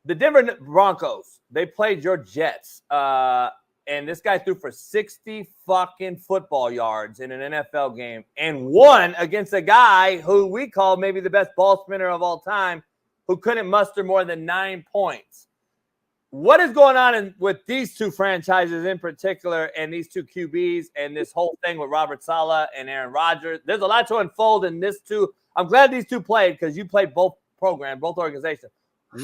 the Denver Broncos, they played your Jets. And this guy threw for 60 fucking football yards in an NFL game and won against a guy who we call maybe the best ball spinner of all time, who couldn't muster more than 9 points. What is going on with these two franchises in particular, and these two QBs, and this whole thing with Robert Saleh and Aaron Rodgers? There's a lot to unfold in this two. I'm glad these two played because you played both programs, both organizations.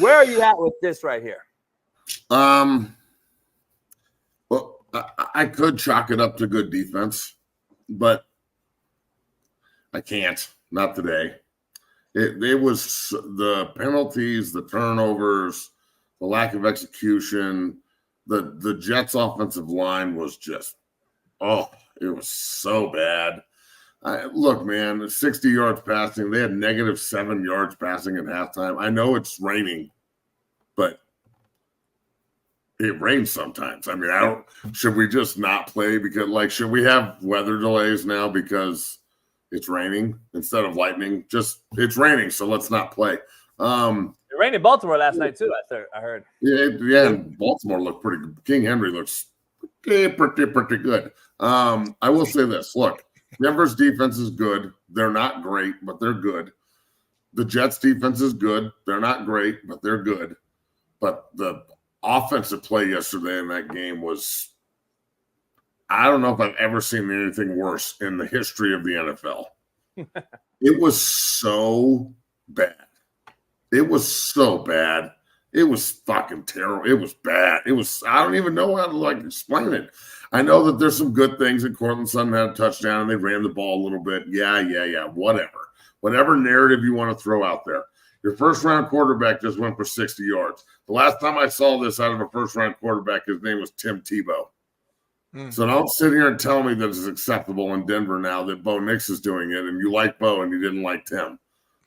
Where are you at with this right here? Well, I could chalk it up to good defense, but I can't. Not today. It was the penalties, the turnovers, the lack of execution. The Jets' offensive line was just, it was so bad. Look, man, 60 yards passing. They had -7 yards passing at halftime. I know it's raining, but it rains sometimes. I mean, should we just not play because, should we have weather delays now because it's raining instead of lightning? Just, it's raining, so let's not play. It rained in Baltimore last night too, I heard. Yeah, and Baltimore looked pretty good. King Henry looks pretty good. I will say this. Look, Denver's defense is good. They're not great, but they're good. The Jets' defense is good. They're not great, but they're good. But the offensive play yesterday in that game was, I don't know if I've ever seen anything worse in the history of the NFL. It was so bad. It was so bad. It was fucking terrible. It was bad. I don't even know how to explain it. I know that there's some good things, and Cortland Sutton had a touchdown and they ran the ball a little bit. Yeah. Whatever. Whatever narrative you want to throw out there. Your first-round quarterback just went for 60 yards. The last time I saw this out of a first-round quarterback, his name was Tim Tebow. So don't sit here and tell me that it's acceptable in Denver now that Bo Nix is doing it, and you like Bo and you didn't like Tim.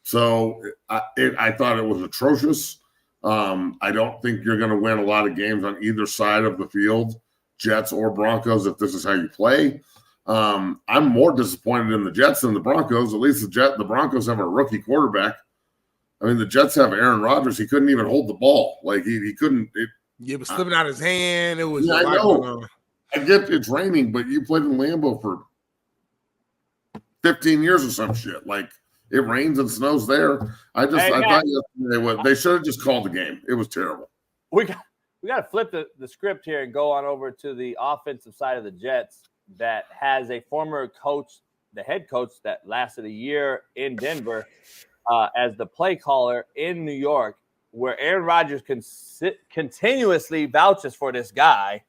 So I thought it was atrocious. I don't think you're going to win a lot of games on either side of the field, Jets or Broncos, if this is how you play. I'm more disappointed in the Jets than the Broncos. At least the Broncos have a rookie quarterback. I mean, the Jets have Aaron Rodgers. He couldn't even hold the ball. He couldn't. It was slipping out of his hand. It was. Yeah, I know. I get it's raining, but you played in Lambeau for 15 years or some shit. It rains and snows there. I thought yesterday they should have just called the game. It was terrible. We got to flip the script here and go on over to the offensive side of the Jets that has a former coach, the head coach that lasted a year in Denver as the play caller in New York, where Aaron Rodgers continuously vouches for this guy.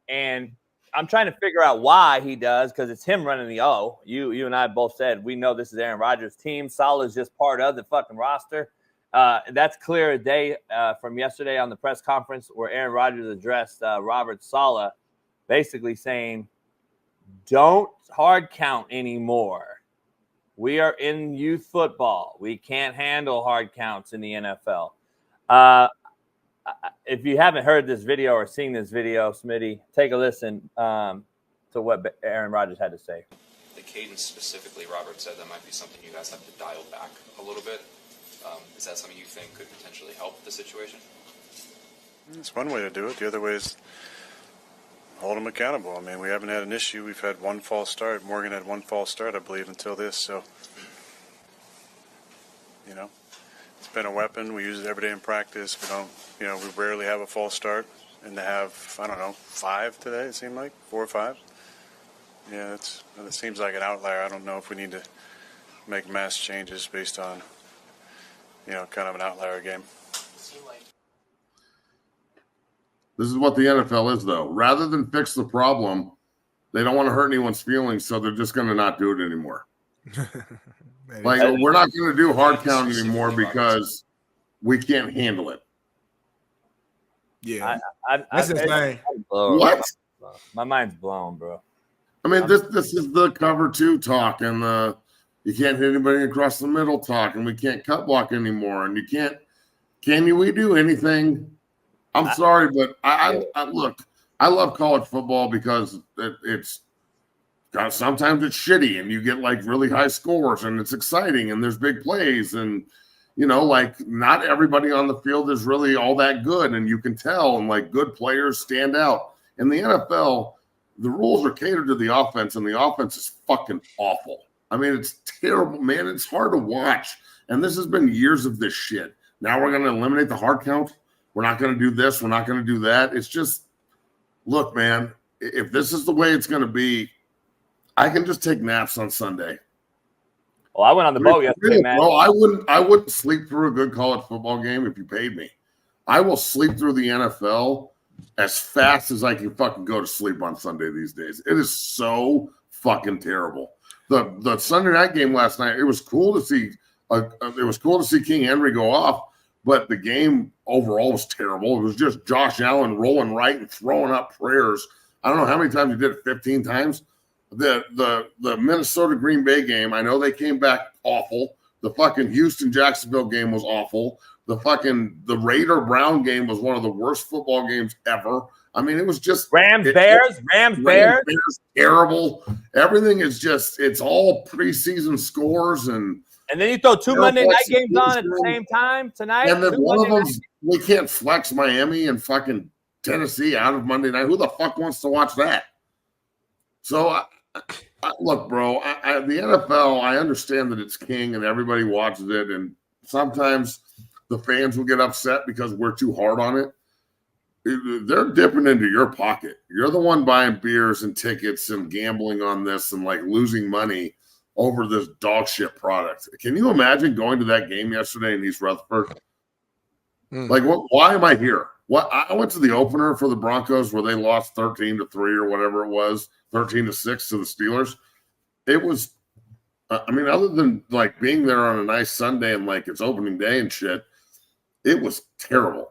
And I'm trying to figure out why he does, because it's him running the O. You and I both said we know this is Aaron Rodgers' team. Saleh is just part of the fucking roster. That's clear as day from yesterday on the press conference where Aaron Rodgers addressed Robert Saleh, basically saying, don't hard count anymore. We are in youth football. We can't handle hard counts in the NFL. If you haven't heard this video or seen this video, Smitty, take a listen to what Aaron Rodgers had to say. The cadence specifically, Robert said that might be something you guys have to dial back a little bit. Is that something you think could potentially help the situation? It's one way to do it. The other way is hold them accountable. I mean, we haven't had an issue. We've had one false start. Morgan had one false start, I believe, until this. So, it's been a weapon. We use it every day in practice. We rarely have a false start. And to have, 5 today, it seemed like, 4 or 5. Yeah, it seems like an outlier. I don't know if we need to make mass changes based on, kind of an outlier game. This is what the NFL is, though. Rather than fix the problem, they don't want to hurt anyone's feelings, so they're just going to not do it anymore. We're not going to do hard count anymore because we can't handle it. Yeah. That's insane. What? My mind's blown, bro. I mean, this is the cover 2 talk and the you can't hit anybody across the middle talk, and we can't cut block anymore, and you can't. Can we do anything? I'm sorry, but I look. I love college football because it's sometimes it's shitty, and you get really high scores, and it's exciting, and there's big plays, and like not everybody on the field is really all that good, and you can tell, and like good players stand out. In the NFL, the rules are catered to the offense, and the offense is fucking awful. I mean, it's terrible, man. It's hard to watch, and this has been years of this shit. Now we're going to eliminate the hard count. We're not going to do this. We're not going to do that. It's just, look, man, if this is the way it's going to be, I can just take naps on Sunday. Well, I went on the boat yesterday, man. Bro, I wouldn't sleep through a good college football game if you paid me. I will sleep through the NFL as fast as I can fucking go to sleep on Sunday these days. It is so fucking terrible. The Sunday night game last night, it was cool to see. It was cool to see King Henry go off, but the game overall was terrible. It was just Josh Allen rolling right and throwing up prayers. I don't know how many times he did it. 15 times. The Minnesota Green Bay game, I know they came back awful. The fucking Houston Jacksonville game was awful. The Raider Brown game was one of the worst football games ever. I mean, it was just Rams Bears, terrible. Everything is just, it's all preseason scores, and then you throw two Monday night games on at the same time tonight. And then one of them, we can't flex Miami and fucking Tennessee out of Monday night. Who the fuck wants to watch that? So look, bro, the NFL, I understand that it's king and everybody watches it, and sometimes the fans will get upset because we're too hard on it. They're dipping into your pocket. You're the one buying beers and tickets and gambling on this and like losing money over this dog shit product. Can you imagine going to that game yesterday in East Rutherford? Like, why am I here? I went to the opener for the Broncos where they lost 13-3 or whatever it was, 13-6 to the Steelers. It was, I mean, other than like being there on a nice Sunday and like it's opening day and shit, it was terrible.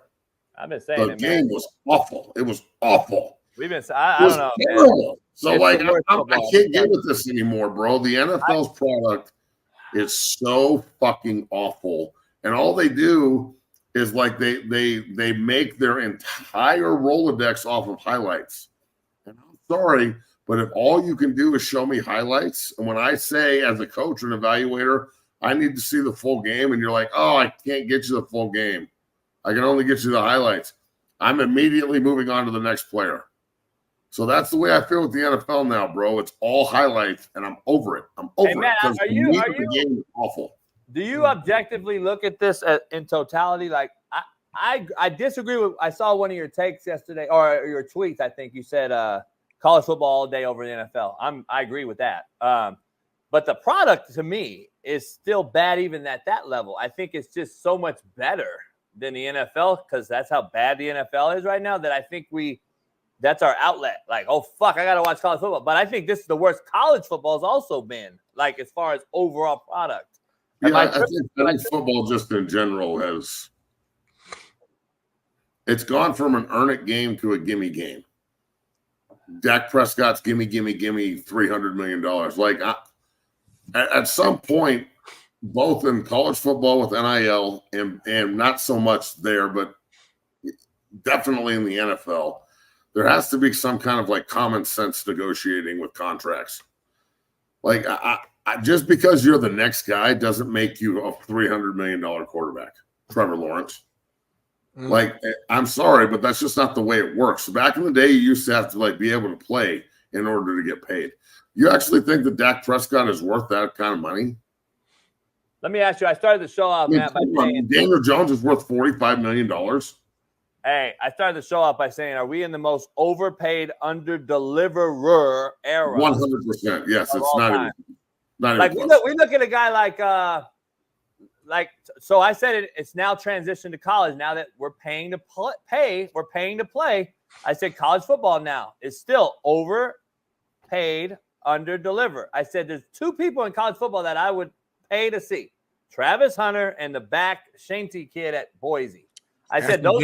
I've been saying the game was awful. It was awful. We've been. I don't know. Terrible. Man. So it's like, I can't get with this anymore, bro. The NFL's product is so fucking awful, and all they do is like they make their entire Rolodex off of highlights. And I'm sorry, but if all you can do is show me highlights, and when I say as a coach or an evaluator, I need to see the full game, and you're like, oh, I can't get you the full game. I can only get you the highlights. I'm immediately moving on to the next player. So that's the way I feel with the NFL now, bro. It's all highlights, and I'm over it. I'm over Matt, it. The game is awful. Do you objectively look at this in totality? Like, I disagree with. I saw one of your takes yesterday, or your tweets. I think you said college football all day over the NFL. I agree with that. But the product to me is still bad, even at that level. I think it's just so much better than the NFL because that's how bad the NFL is right now. That I think that's our outlet. Like, oh fuck, I gotta watch college football. But I think this is the worst college football has also been. Like as far as overall product. Yeah, I think football just in general it's gone from an earn it game to a gimme game. Dak Prescott's gimme $300 million. Like at some point, both in college football with NIL and not so much there, but definitely in the NFL, there has to be some kind of like common sense negotiating with contracts. Like just because you're the next guy doesn't make you a $300 million quarterback, Trevor Lawrence. Like, I'm sorry, but that's just not the way it works. Back in the day, you used to have to like be able to play in order to get paid. You actually think that Dak Prescott is worth that kind of money? Let me ask you. I started the show off, Matt, by saying Daniel Jones is worth $45 million. Hey, I started the show off by saying, are we in the most overpaid under-deliverer era? 100%. Yes, it's not even like we look at a guy like so I said it's now transitioned to college now that we're paying to play. I said college football now is still overpaid, under-deliver. I said there's two people in college football that I would pay to see. Travis Hunter and the back Shanty kid at Boise. I said those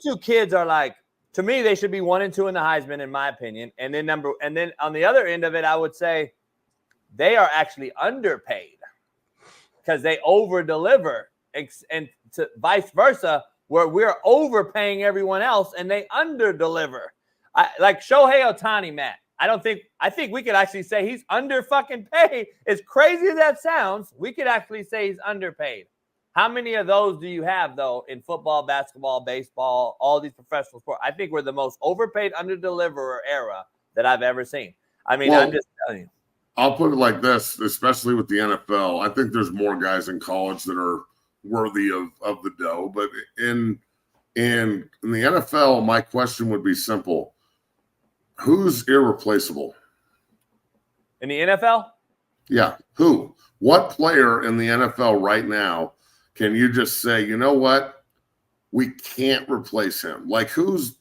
two kids are like, to me, they should be 1 and 2 in the Heisman, in my opinion. And then on the other end of it, I would say they are actually underpaid because they over deliver, and vice versa, where we're overpaying everyone else and they under deliver. Like Shohei Ohtani, Matt. I think we could actually say he's under fucking paid. As crazy as that sounds, we could actually say he's underpaid. How many of those do you have, though, in football, basketball, baseball, all these professional sports? I think we're the most overpaid under-deliverer era that I've ever seen. I mean, I'm just telling you. I'll put it like this, especially with the NFL. I think there's more guys in college that are worthy of the dough. But in the NFL, my question would be simple. Who's irreplaceable? In the NFL? Yeah. Who? What player in the NFL right now can you just say, you know what? We can't replace him. Like, who's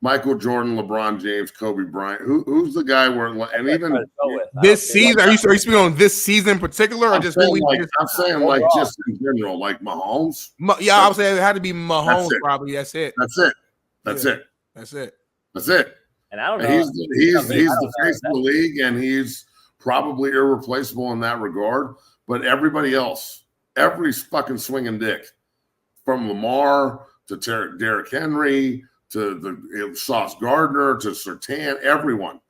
Michael Jordan, LeBron James, Kobe Bryant? Who's the guy where, and even this season, are you speaking on this season in particular, or I'm just saying like just in general, like Mahomes? Yeah, I would say it had to be Mahomes. Probably that's it. That's it. And I don't know. He's the face of the league, and he's probably irreplaceable in that regard. But everybody else, every fucking swinging dick, from Lamar to Derrick Henry to the Sauce Gardner to Surtain, everyone,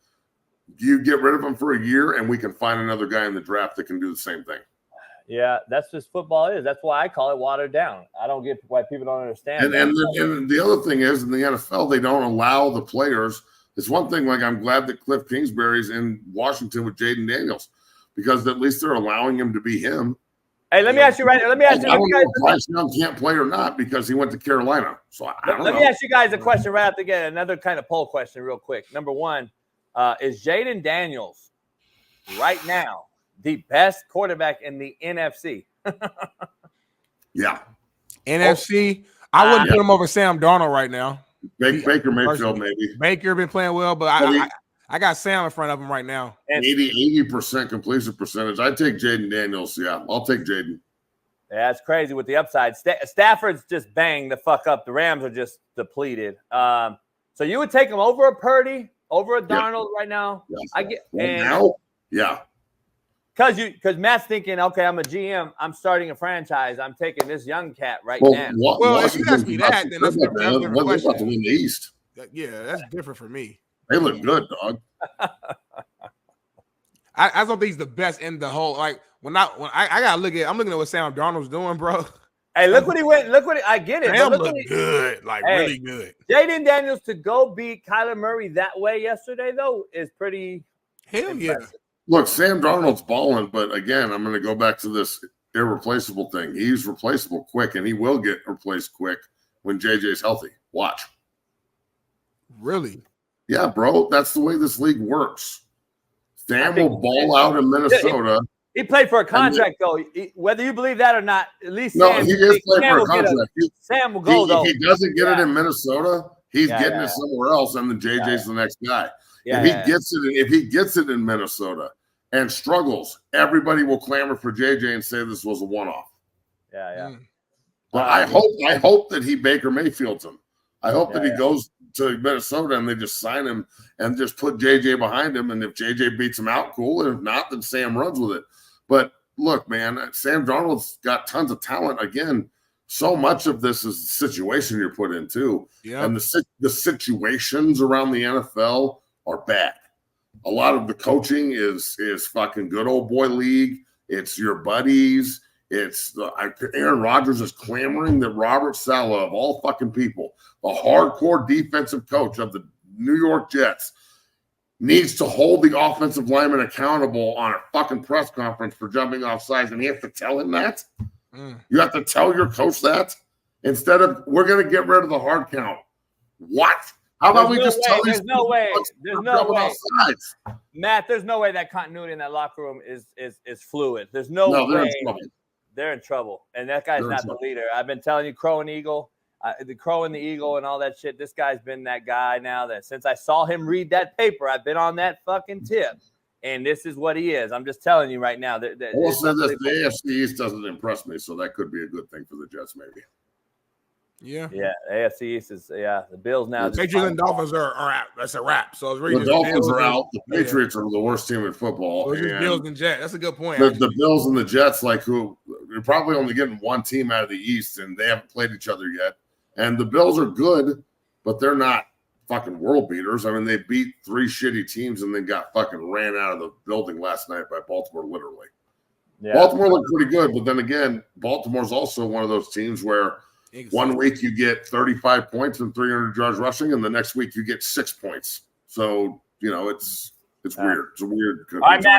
you get rid of them for a year, and we can find another guy in the draft that can do the same thing. Yeah, that's just football is. That's why I call it watered down. I don't get why people don't understand. And the other thing is, in the NFL, they don't allow the players. It's one thing, like, I'm glad that Cliff Kingsbury's in Washington with Jaden Daniels, because at least they're allowing him to be him. Hey, let me ask you. I don't know if Bryce Young can't play or not because he went to Carolina. So let me ask you guys a question right after get another kind of poll question real quick. Number one, is Jaden Daniels right now the best quarterback in the NFC? Yeah. NFC. I wouldn't put him over Sam Darnold right now. Baker Mayfield, maybe. Baker been playing well, but I got Sam in front of him right now. 80% completion percentage. I take Jaden Daniels. Yeah, I'll take Jaden. Yeah, it's crazy with the upside. Stafford's just banged the fuck up. The Rams are just depleted. So you would take him over a Purdy, over a Darnold right now? Yes. I get now. Yeah. Because Matt's thinking, okay, I'm a GM. I'm starting a franchise. I'm taking this young cat now. Well, if you ask me that, then that's a different question. About to win the East. Yeah, that's different for me. They look good, dog. I don't think he's the best in the whole. Like when I gotta look at. I'm looking at what Sam Darnold's doing, bro. Hey, look what he went. I get it. Sam looked good, really good. Jaden Daniels to go beat Kyler Murray that way yesterday, though, is pretty. Hell impressive. yeah. Look, Sam Darnold's balling, but again, I'm going to go back to this irreplaceable thing. He's replaceable quick, and he will get replaced quick when JJ's healthy. Watch. Really? Yeah, bro. That's the way this league works. Sam will ball out in Minnesota. He played for a contract, though. Whether you believe that or not, at least no, Sam, he is playing for a contract. Sam will go, though. If he doesn't get it in Minnesota, he's getting it somewhere else, and then JJ's the next guy. If he gets it in Minnesota and struggles, everybody will clamor for JJ and say this was a one-off. Yeah. But I hope that he Baker Mayfields him. I hope that he goes to Minnesota and they just sign him and just put JJ behind him. And if JJ beats him out, cool. And if not, then Sam runs with it. But look, man, Sam Darnold's got tons of talent. Again, so much of this is the situation you're put in too. Yeah. And the situations around the NFL are bad. A lot of the coaching is fucking good old boy league. It's your buddies. It's Aaron Rodgers is clamoring that Robert Saleh, of all fucking people, the hardcore defensive coach of the New York Jets, needs to hold the offensive lineman accountable on a fucking press conference for jumping off sides, and he has to tell him that. You have to tell your coach that instead of we're going to get rid of the hard count. What? How about tell these? There's no way. Matt, there's no way that continuity in that locker room is fluid. There's no way. They're in trouble. And that guy's not the leader. I've been telling you, Crow and Eagle, the Crow and the Eagle and all that shit. This guy's been that guy now that since I saw him read that paper, I've been on that fucking tip. And this is what he is. I'm just telling you right now. The AFC East doesn't impress me, so that could be a good thing for the Jets, maybe. Yeah. AFC East is the Bills now. The Patriots and Dolphins are out. That's a wrap. So it's really the Dolphins are out. The Patriots are the worst team in football. So it's just Bills and Jets. That's a good point. The Bills and the Jets, you're probably only getting one team out of the East, and they haven't played each other yet. And the Bills are good, but they're not fucking world beaters. I mean, they beat 3 shitty teams and then got fucking ran out of the building last night by Baltimore, literally. Yeah. Baltimore looked pretty good, but then again, Baltimore's also one of those teams where one week you get 35 points and 300 yards rushing, and the next week you get 6 points. So, you know, it's weird. It's a weird. All right, Matt.